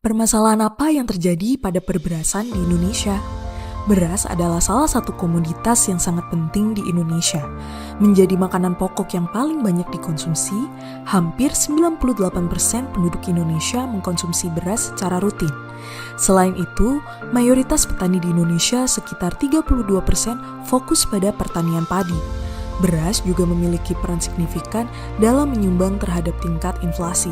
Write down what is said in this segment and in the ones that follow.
Permasalahan apa yang terjadi pada perberasan di Indonesia? Beras adalah salah satu komoditas yang sangat penting di Indonesia. Menjadi makanan pokok yang paling banyak dikonsumsi, hampir 98% penduduk Indonesia mengkonsumsi beras secara rutin. Selain itu, mayoritas petani di Indonesia sekitar 32% fokus pada pertanian padi. Beras juga memiliki peran signifikan dalam menyumbang terhadap tingkat inflasi.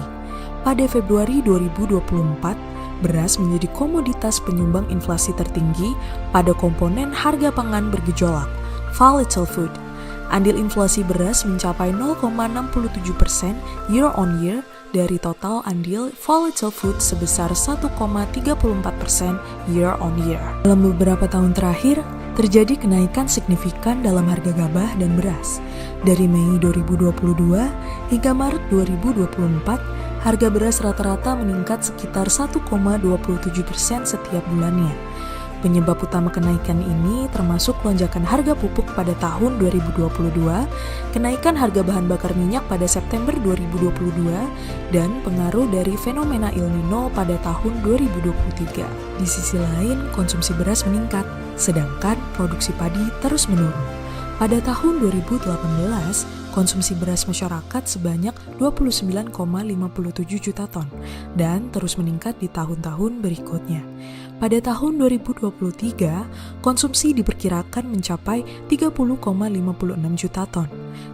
Pada Februari 2024, beras menjadi komoditas penyumbang inflasi tertinggi pada komponen harga pangan bergejolak, volatile food. Andil inflasi beras mencapai 0,67% year on year dari total andil volatile food sebesar 1,34% year on year. Dalam beberapa tahun terakhir, terjadi kenaikan signifikan dalam harga gabah dan beras. Dari Mei 2022 hingga Maret 2024, harga beras rata-rata meningkat sekitar 1,27% setiap bulannya. Penyebab utama kenaikan ini termasuk lonjakan harga pupuk pada tahun 2022, kenaikan harga bahan bakar minyak pada September 2022, dan pengaruh dari fenomena El Nino pada tahun 2023. Di sisi lain, konsumsi beras meningkat, sedangkan produksi padi terus menurun. Pada tahun 2018, konsumsi beras masyarakat sebanyak 29,57 juta ton dan terus meningkat di tahun-tahun berikutnya. Pada tahun 2023, konsumsi diperkirakan mencapai 30,56 juta ton.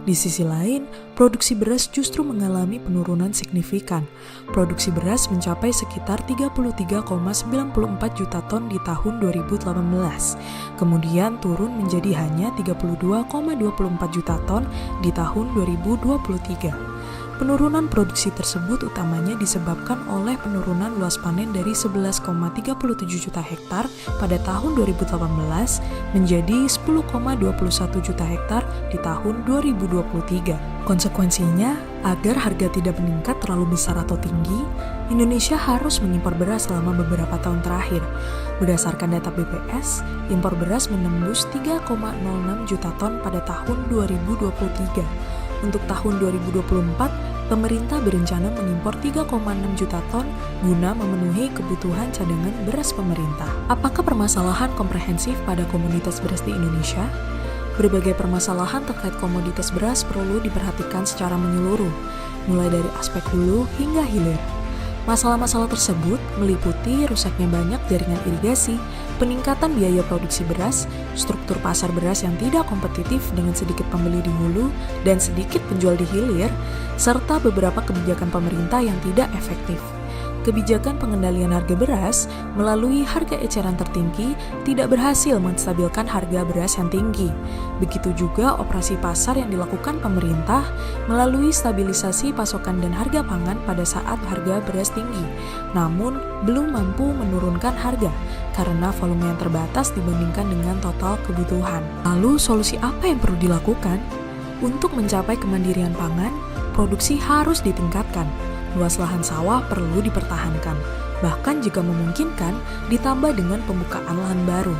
Di sisi lain, produksi beras justru mengalami penurunan signifikan. Produksi beras mencapai sekitar 33,94 juta ton di tahun 2018, kemudian turun menjadi hanya 32,24 juta ton di tahun 2023. Penurunan produksi tersebut utamanya disebabkan oleh penurunan luas panen dari 11,37 juta hektar pada tahun 2018 menjadi 10,21 juta hektar di tahun 2023. Konsekuensinya, agar harga tidak meningkat terlalu besar atau tinggi, Indonesia harus mengimpor beras selama beberapa tahun terakhir. Berdasarkan data BPS, impor beras menembus 3,06 juta ton pada tahun 2023. Untuk tahun 2024, pemerintah berencana mengimpor 3,6 juta ton guna memenuhi kebutuhan cadangan beras pemerintah. Apakah permasalahan komprehensif pada komoditas beras di Indonesia? Berbagai permasalahan terkait komoditas beras perlu diperhatikan secara menyeluruh, mulai dari aspek hulu hingga hilir. Masalah-masalah tersebut meliputi rusaknya banyak jaringan irigasi, peningkatan biaya produksi beras, struktur pasar beras yang tidak kompetitif dengan sedikit pembeli di hulu dan sedikit penjual di hilir, serta beberapa kebijakan pemerintah yang tidak efektif. Kebijakan pengendalian harga beras melalui harga eceran tertinggi tidak berhasil menstabilkan harga beras yang tinggi. Begitu juga operasi pasar yang dilakukan pemerintah melalui stabilisasi pasokan dan harga pangan pada saat harga beras tinggi, namun belum mampu menurunkan harga karena volume yang terbatas dibandingkan dengan total kebutuhan. Lalu solusi apa yang perlu dilakukan? Untuk mencapai kemandirian pangan, produksi harus ditingkatkan. Luas lahan sawah perlu dipertahankan, bahkan jika memungkinkan ditambah dengan pembukaan lahan baru.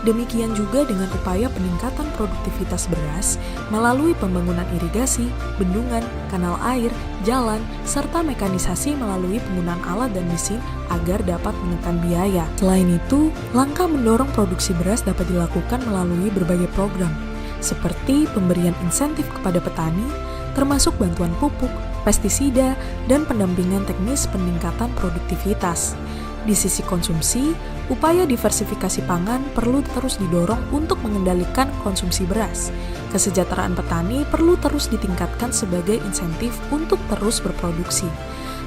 Demikian juga dengan upaya peningkatan produktivitas beras melalui pembangunan irigasi, bendungan, kanal air, jalan, serta mekanisasi melalui penggunaan alat dan mesin agar dapat menekan biaya. Selain itu, langkah mendorong produksi beras dapat dilakukan melalui berbagai program, seperti pemberian insentif kepada petani, termasuk bantuan pupuk, pestisida, dan pendampingan teknis peningkatan produktivitas. Di sisi konsumsi, upaya diversifikasi pangan perlu terus didorong untuk mengendalikan konsumsi beras. Kesejahteraan petani perlu terus ditingkatkan sebagai insentif untuk terus berproduksi.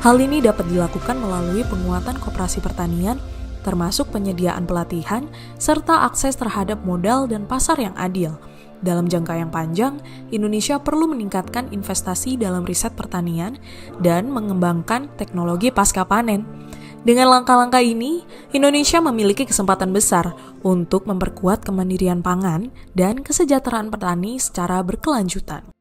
Hal ini dapat dilakukan melalui penguatan koperasi pertanian, termasuk penyediaan pelatihan, serta akses terhadap modal dan pasar yang adil. Dalam jangka yang panjang, Indonesia perlu meningkatkan investasi dalam riset pertanian dan mengembangkan teknologi pasca panen. Dengan langkah-langkah ini, Indonesia memiliki kesempatan besar untuk memperkuat kemandirian pangan dan kesejahteraan petani secara berkelanjutan.